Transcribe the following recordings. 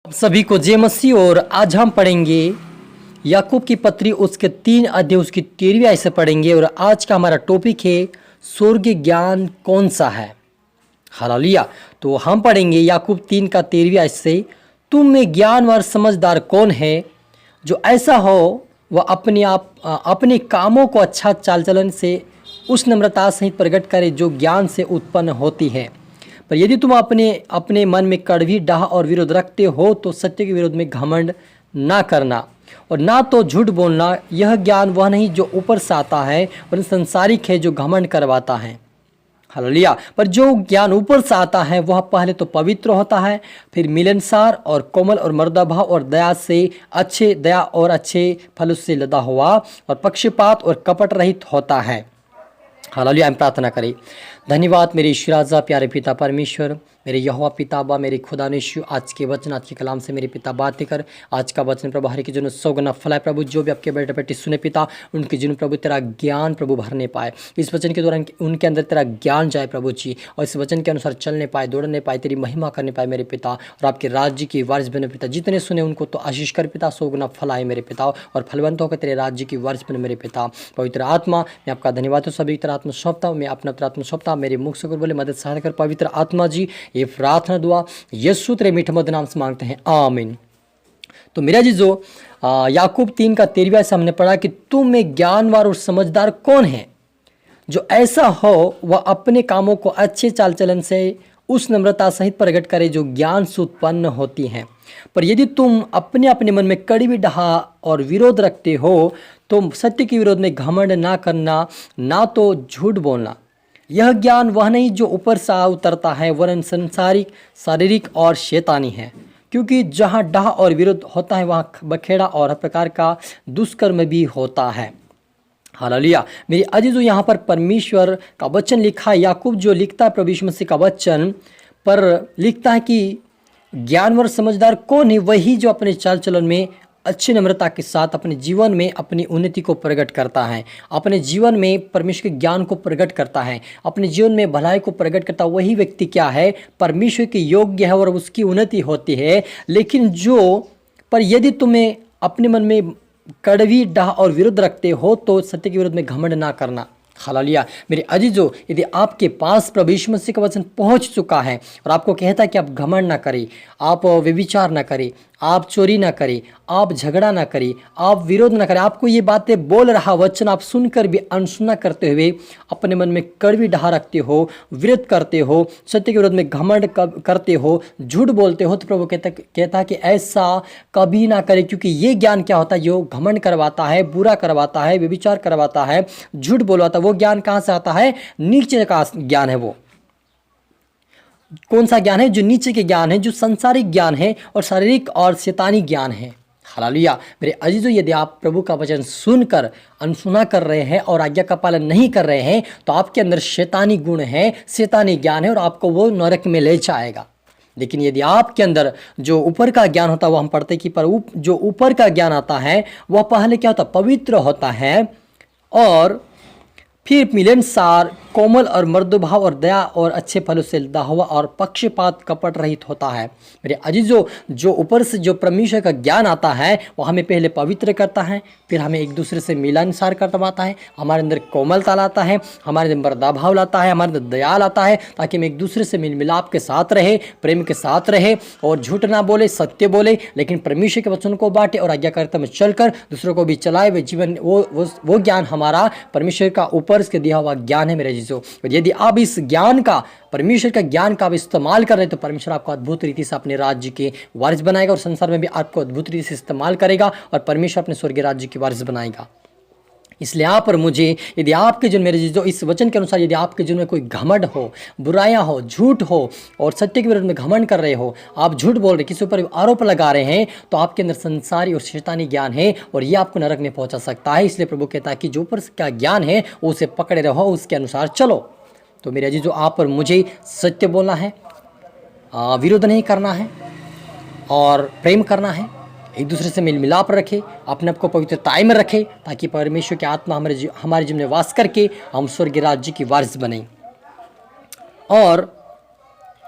आप सभी को जय मसीह। और आज हम पढ़ेंगे याकूब की पत्री उसके 3 अध्याय उसकी 13वीं आयत से पढ़ेंगे। और आज का हमारा टॉपिक है स्वर्गीय ज्ञान कौन सा है। हालेलुया। तो हम पढ़ेंगे याकूब 3 का 13वीं आयत से, तुम में ज्ञानवान समझदार कौन है जो ऐसा हो वह अपने कामों को अच्छा चाल चलन से उस नम्रता सहित प्रकट करे जो ज्ञान से उत्पन्न होती है। पर यदि तुम अपने मन में कड़वी डाह और विरोध रखते हो तो सत्य के विरोध में घमंड ना करना और ना तो झूठ बोलना। यह ज्ञान वह नहीं जो ऊपर से आता है, वरन संसारिक है जो घमंड करवाता है। हालेलुया। पर जो ज्ञान ऊपर से आता है वह पहले तो पवित्र होता है, फिर मिलनसार और कोमल और मर्दाभाव और दया और अच्छे फलों से लदा हुआ और पक्षपात और कपट रहित होता है। हालेलुया। हम प्रार्थना करें। धन्यवाद मेरे ईश्वर राजा, प्यारे पिता परमेश्वर, मेरे यहोवा पिताबा, मेरे खुदा ने यीशु, आज के वचन आज के कलाम से मेरे पिता बातें कर। आज का वचन प्रभु हर के जीवन 100 गुना फलाए प्रभु। जो भी आपके बेटे बेटी सुने पिता, उनके जीवन प्रभु तेरा ज्ञान प्रभु भरने पाए। इस वचन के दौरान उनके अंदर तेरा ज्ञान जाए प्रभु जी, और इस वचन के अनुसार चलने पाए, दौड़ने पाए, तेरी महिमा करने पाए मेरे पिता, और आपके राज्य की वारिस बने पिता। जितने सुने उनको तो आशीष कर पिता, 100 गुना फलाए मेरे पिता, और फलवंत होकर तेरे राज्य की वारिस बने मेरे पिता। पवित्र आत्मा, मैं आपका धन्यवाद हूँ। सभी तरह आत्मा सौंपता हूँ, मैं अपना आत्मा सौंपता हूँ, मेरे मुख से बोले मदद सहायता कर पवित्र आत्मा जी। ये प्रार्थना दुआ यीशु तेरे मीठे मधुर नाम से मांगते हैं, आमीन। तो मेरा जी जो याकूब 3 का 13वां से हमने पढ़ा कि तुम में ज्ञानवान और समझदार कौन है जो ऐसा हो वह अपने कामों को अच्छे चाल चलन से उस नम्रता सहित प्रकट करे जो ज्ञान से उत्पन्न होती है। पर यदि तुम अपने अपने मन में कड़वी डहा और विरोध रखते हो तो सत्य के विरोध में घमंड ना करना, ना तो झूठ बोलना। यह ज्ञान वह नहीं जो ऊपर से उतरता है, वरन संसारिक, शारीरिक और शैतानी है। क्योंकि जहाँ डाह और विरोध होता है वहाँ बखेड़ा और हर प्रकार का दुष्कर्म भी होता है। हालेलुया। मेरे अजीजों, यहाँ पर परमेश्वर का वचन लिखा है। याकूब जो लिखता है प्रभु यीशु मसीह का वचन पर लिखता है कि ज्ञानवर समझदार कौन है? वही जो अपने चाल चलन में अच्छी नम्रता के साथ अपने जीवन में अपनी उन्नति को प्रकट करता है, अपने जीवन में परमेश्वर के ज्ञान को प्रकट करता है, अपने जीवन में भलाई को प्रकट करता है। वही व्यक्ति क्या है? परमेश्वर के योग्य है और उसकी उन्नति होती है। लेकिन पर यदि तुम्हें अपने मन में कड़वी डाह और विरोध रखते हो तो सत्य के विरोध में घमंड ना करना। हालेलुया। मेरे अजीजों, यदि आपके पास प्रभु यीशु मसीह का वचन पहुंच चुका है और आपको कहता है कि आप घमंड ना करें, आप व्यभिचार ना करें, आप चोरी ना करें, आप झगड़ा ना करें, आप विरोध ना करें, आपको ये बातें बोल रहा वचन आप सुनकर भी अनसुना करते हुए अपने मन में कड़वी डाह रखते हो, विरोध करते हो, सत्य के विरोध में घमंड करते हो, झूठ बोलते हो, तो प्रभु कहता है कि ऐसा कभी ना करें। क्योंकि ये ज्ञान क्या होता है? जो घमंड करवाता है, बुरा करवाता है, व्यभिचार करवाता है, झूठ बोलवाता है, वो ज्ञान कहाँ से आता है? नीचे का ज्ञान है। वो कौन सा ज्ञान है? जो नीचे के ज्ञान है, जो संसारिक ज्ञान है और शारीरिक और शैतानी ज्ञान है। हालेलुया। मेरे अजीजों, यदि आप प्रभु का वचन सुनकर अनसुना कर रहे हैं और आज्ञा का पालन नहीं कर रहे हैं तो आपके अंदर शैतानी गुण है, शैतानी ज्ञान है और आपको वो नरक में ले जाएगा। लेकिन यदि आपके अंदर जो ऊपर का ज्ञान होता है, वो हम पढ़ते हैं कि जो ऊपर का ज्ञान आता है वह पहले क्या होता है? पवित्र होता है, और फिर मिलनसार, कोमल और मृदुभाव और दया और अच्छे फलों से लदा हुआ और पक्षपात कपट रहित होता है। मेरे अजीजों, जो ऊपर से जो परमेश्वर का ज्ञान आता है वह हमें पहले पवित्र करता है, फिर हमें एक दूसरे से मिलनसार करवाता है, हमारे अंदर कोमलता लाता है, हमारे अंदर मृदुभाव लाता है, हमारे अंदर दया लाता है, ताकि हम एक दूसरे से मिल मिलाप के साथ रहे, प्रेम के साथ रहे और झूठ ना बोले, सत्य बोले, लेकिन परमेश्वर के वचन को बांटे और आज्ञाकारिता में चलकर दूसरों को भी चलाए। वे जीवन वो ज्ञान हमारा परमेश्वर का ऊपर के दिया हुआ ज्ञान है मेरे जीजो। यदि आप इस ज्ञान का, परमेश्वर का ज्ञान का आप इस्तेमाल कर रहे हैं तो परमेश्वर आपको अद्भुत रीति से अपने राज्य के वारिस बनाएगा और संसार में भी आपको अद्भुत रीति से इस्तेमाल करेगा और परमेश्वर अपने स्वर्गीय राज्य के वारिस बनाएगा। इसलिए यहाँ पर मुझे, यदि आपके जीवन, मेरे जो इस वचन के अनुसार यदि आपके जीवन में कोई घमंड हो, बुराइयां हो, झूठ हो और सत्य के विरुद्ध में घमंड कर रहे हो, आप झूठ बोल रहे, किसी ऊपर आरोप लगा रहे हैं, तो आपके अंदर संसारी और शैतानी ज्ञान है और ये आपको नरक में पहुंचा सकता है। इसलिए प्रभु कहता है कि जो ऊपर का ज्ञान है उसे पकड़े रहो, उसके अनुसार चलो। तो मेरे अजीजों, आप पर मुझे सत्य बोलना है, विरोध नहीं करना है और प्रेम करना है, एक दूसरे से मिल मिलाप रखे, अपने आप को पवित्रताई में रखे, ताकि परमेश्वर की आत्मा हमारे जीवन में वास करके हम स्वर्गीय राज्य की वारिस बने। और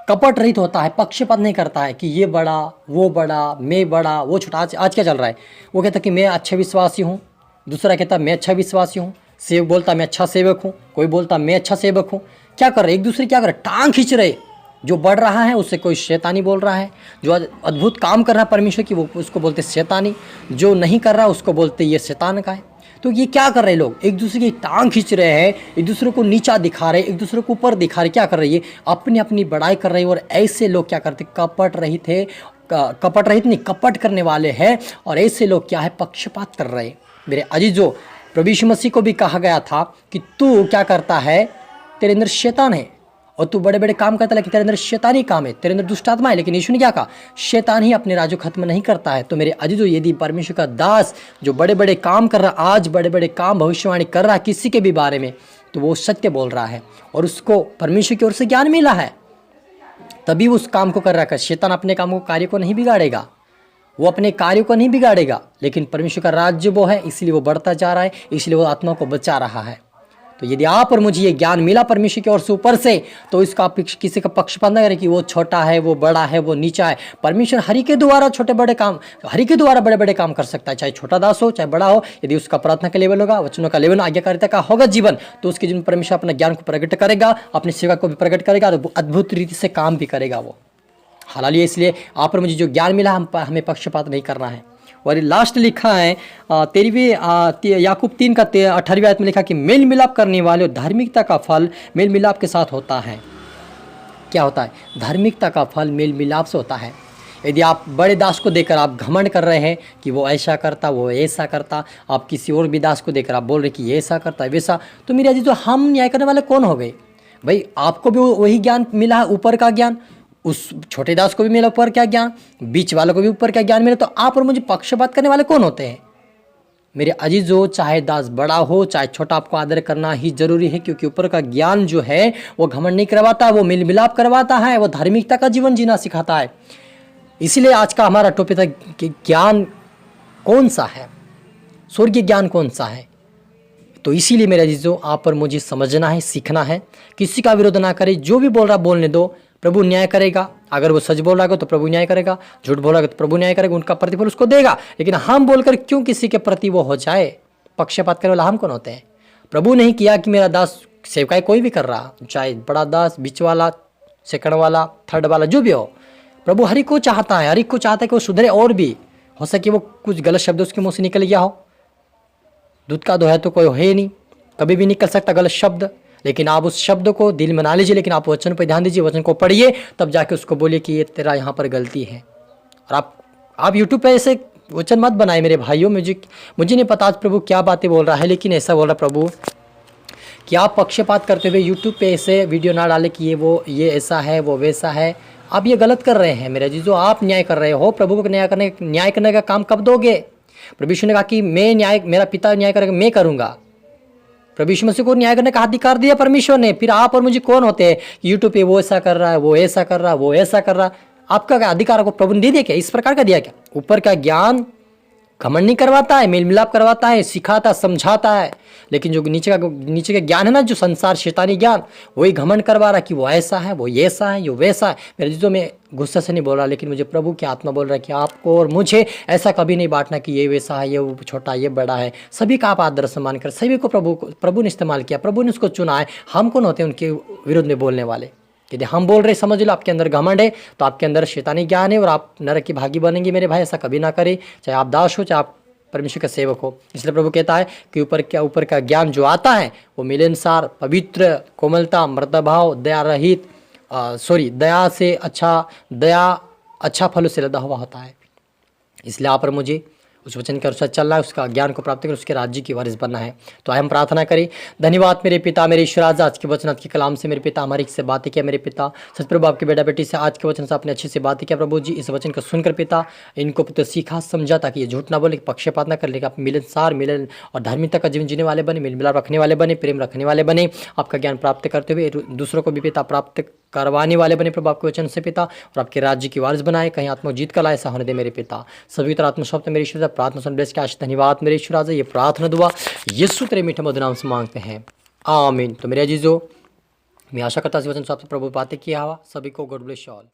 कपट रहित होता है, पक्षपात नहीं करता है कि ये बड़ा, वो बड़ा, मैं बड़ा, वो छोटा। आज क्या चल रहा है, वो कहता है कि मैं अच्छा विश्वासी हूँ, दूसरा कहता मैं अच्छा विश्वासी हूँ, सेवक बोलता मैं अच्छा सेवक हूँ, कोई बोलता मैं अच्छा सेवक हूँ। क्या कर रहे एक दूसरे, क्या कर रहे, टांग खींच रहे। जो बढ़ रहा है उससे कोई शैतानी बोल रहा है, जो अद्भुत काम कर रहा है परमेश्वर की वो उसको बोलते शैतानी, जो नहीं कर रहा उसको बोलते ये शैतान का है। तो ये क्या कर रहे हैं लोग, एक दूसरे की टांग खींच रहे हैं, एक दूसरे को नीचा दिखा रहे, एक दूसरे को ऊपर दिखा रहे। क्या कर रहे हैं, अपनी अपनी बड़ाई कर रहे हैं। और ऐसे लोग क्या करते, कपट रहित है, कपट रहित नहीं, कपट करने वाले हैं। और ऐसे लोग क्या है, पक्षपात कर रहे हैं। मेरे अजीजों, प्रभु यीशु मसीह को भी कहा गया था कि तू क्या करता है, तेरे अंदर शैतान है और तू बड़े बड़े काम करता है, लेकिन तेरे अंदर शैतानी काम है, तेरे अंदर दुष्ट आत्मा है। लेकिन यीशु ने क्या कहा, शैतान ही अपने राज्य खत्म नहीं करता है। तो मेरे अजीजों, यदि परमेश्वर का दास जो बड़े बड़े काम कर रहा, आज बड़े बड़े काम भविष्यवाणी कर रहा है किसी के भी बारे में, तो वो सत्य बोल रहा है और उसको परमेश्वर की ओर से ज्ञान मिला है, तभी उस काम को कर रहा है। शैतान अपने काम को, कार्य को नहीं बिगाड़ेगा, वो अपने कार्यों को नहीं बिगाड़ेगा, लेकिन परमेश्वर का राज्य वो है, इसलिए वो बढ़ता जा रहा है, इसलिए वो आत्मा को बचा रहा है। तो यदि आप और मुझे ये ज्ञान मिला परमेश्वर की ओर से ऊपर से, तो इसका आप किसी का पक्षपात न करें कि वो छोटा है, वो बड़ा है, वो नीचा है। परमेश्वर हरि के द्वारा छोटे बड़े काम, हरि के द्वारा बड़े बड़े काम कर सकता है, चाहे छोटा दास हो चाहे बड़ा हो। यदि उसका प्रार्थना का लेवल होगा, वचनों का लेवल, आज्ञाकारिता का होगा जीवन, तो उसके जीवन परमेश्वर अपना ज्ञान को प्रकट करेगा, अपने सेवा को भी प्रकट करेगा और अद्भुत रीति से काम भी करेगा वो। हालांकि इसलिए आप और मुझे जो ज्ञान मिला, हमें पक्षपात नहीं करना है। और लास्ट लिखा है 13वीं याकूब 3 का 18वीं आयत में लिखा कि मेल मिलाप करने वाले और धार्मिकता का फल मेल मिलाप के साथ होता है। क्या होता है, धार्मिकता का फल मेल मिलाप से होता है। यदि आप बड़े दास को देखकर आप घमंड कर रहे हैं कि वो ऐसा करता, वो ऐसा करता, आप किसी और भी दास को देखकर आप बोल रहे कि ये ऐसा करता है वैसा, तो मेरे अजीज, जो हम न्याय करने वाले कौन हो गए भाई? आपको भी वही ज्ञान मिला है, ऊपर का ज्ञान, उस छोटे दास को भी मिला ऊपर क्या ज्ञान, बीच वालों को भी ऊपर क्या ज्ञान मिला, तो आप और मुझे पक्षपात करने वाले कौन होते हैं? मेरे अजीजों, चाहे दास बड़ा हो चाहे छोटा, आपको आदर करना ही जरूरी है, क्योंकि ऊपर का ज्ञान जो है वो घमंड नहीं करवाता, वो मिल मिलाप करवाता है, वो धार्मिकता का जीवन जीना सिखाता है। इसीलिए आज का हमारा टॉपिक था कि ज्ञान कौन सा है, स्वर्गीय ज्ञान कौन सा है। तो इसीलिए मेरे अजीजों, आप और मुझे समझना है, सीखना है, किसी का विरोध ना करें, जो भी बोल रहा बोलने दो, प्रभु न्याय करेगा। अगर वो सच बोल रहा है तो प्रभु न्याय करेगा, झूठ बोल रहा है तो प्रभु न्याय करेगा, उनका प्रतिफल उसको देगा। लेकिन हम बोलकर क्यों किसी के प्रति वो हो जाए, पक्षपात करने वाला हम कौन होते हैं? प्रभु नहीं किया कि मेरा दास सेवकाई कोई भी कर रहा, चाहे बड़ा दास, बीच वाला, सेकंड वाला, थर्ड वाला, जो भी हो, प्रभु हर एक को चाहता है, हर एक को चाहता है कि वो सुधरे, और भी हो सके वो कुछ गलत शब्द उसके मुँह से निकल गया हो। दूध का दोहा तो कोई हो ही नहीं, कभी भी निकल सकता गलत शब्द, लेकिन आप उस शब्द को दिल में ना लीजिए, लेकिन आप वचन पर ध्यान दीजिए, वचन को पढ़िए, तब जाके उसको बोलिए कि ये तेरा यहाँ पर गलती है। और आप यूट्यूब पे ऐसे वचन मत बनाए मेरे भाइयों। मुझे नहीं पता आज प्रभु क्या बातें बोल रहा है, लेकिन ऐसा बोल रहा प्रभु कि आप पक्षपात करते हुए यूट्यूब पे ऐसे वीडियो ना डालें कि ये ऐसा है, वो वैसा है। आप ये गलत कर रहे हैं मेरे जी, जो आप न्याय कर रहे हो, प्रभु को न्याय करने का काम कब दोगे? प्रभु यीशु ने कहा कि मैं न्याय, मेरा पिता न्याय करेगा, मैं करूँगा। प्रभु यीशु मसीह को न्याय करने का अधिकार दिया परमेश्वर ने। फिर आप और मुझे कौन होते हैं यूट्यूब पे वो ऐसा कर रहा है, वो ऐसा कर रहा है, वो ऐसा कर रहा है? आपका क्या अधिकार को प्रभु ने दे दिया क्या? इस प्रकार का दिया क्या? ऊपर का ज्ञान घमंड नहीं करवाता है, मेल मिलाप करवाता है, सिखाता, समझाता है। लेकिन जो नीचे का ज्ञान है ना, जो संसार शैतानी ज्ञान, वही घमंड करवा रहा है कि वो ऐसा है, वो ऐसा है, ये वैसा है। मेरे चीज़ों में गुस्सा से नहीं बोल रहा, लेकिन मुझे प्रभु की आत्मा बोल रहा है कि आपको और मुझे ऐसा कभी नहीं बांटना कि ये वैसा है, ये छोटा, ये बड़ा है। सभी का आप आदर सम्मान कर, सभी को प्रभु ने इस्तेमाल किया, प्रभु ने उसको चुना है। हम कौन होते हैं उनके विरोध में बोलने वाले? यदि हम बोल रहे, समझ लो आपके अंदर घमंड है, तो आपके अंदर शैतानी ज्ञान है और आप नरक की भागी बनेंगे मेरे भाई। ऐसा कभी ना करें, चाहे आप दास हो चाहे आप परमेश्वर का सेवक हो। इसलिए प्रभु कहता है कि ऊपर का ज्ञान जो आता है वो मिलनसार, पवित्र, कोमलता, मृदभाव, दया अच्छा फलों से लदा हुआ होता है। इसलिए आप और मुझे उस वचन के अनुसार चलना है, उसका ज्ञान को प्राप्त कर उसके राज्य की वारिस बनना है। तो हम प्रार्थना करें। धन्यवाद मेरे पिता, मेरे ईश्वर, आज के वचन, आज के कलाम से मेरे पिता हमारी से बातें किया मेरे पिता। सच प्रभु आपके बेटा बेटी से आज के वचन से आपने अच्छे से बातें किया प्रभु जी। इस वचन को सुनकर पिता इनको तो सीखा, समझा, ताकि ये झूठ ना बोले, पक्षपात ना कर, लेकिन आप मिलन और धार्मिकता का जीवन जीने वाले बने, मिल मिलाप रखने वाले बने, प्रेम रखने वाले बने, आपका ज्ञान प्राप्त करते हुए दूसरों को भी पिता प्राप्त करवाने वाले बने प्रभु आपके वचन से पिता, और आपके राज्य की वारिस बनाए। कहीं आत्मा जीत का लाए, ऐसा होने दे मेरे पिता। सभी तरह आत्मशब्द मेरे ईश्वर, प्रार्थना सुन ब्लेस के आज धन्यवाद मेरे ईश्वर। आज ये प्रार्थना दुआ यीशु तेरे मीठे मधुर नाम से मांगते हैं, आमीन। तो मेरे अजीजों, मैं आशा करता हूँ इस वचन से आपसे प्रभु बातें किया हुआ। सभी को गॉड ब्लेस यू ऑल।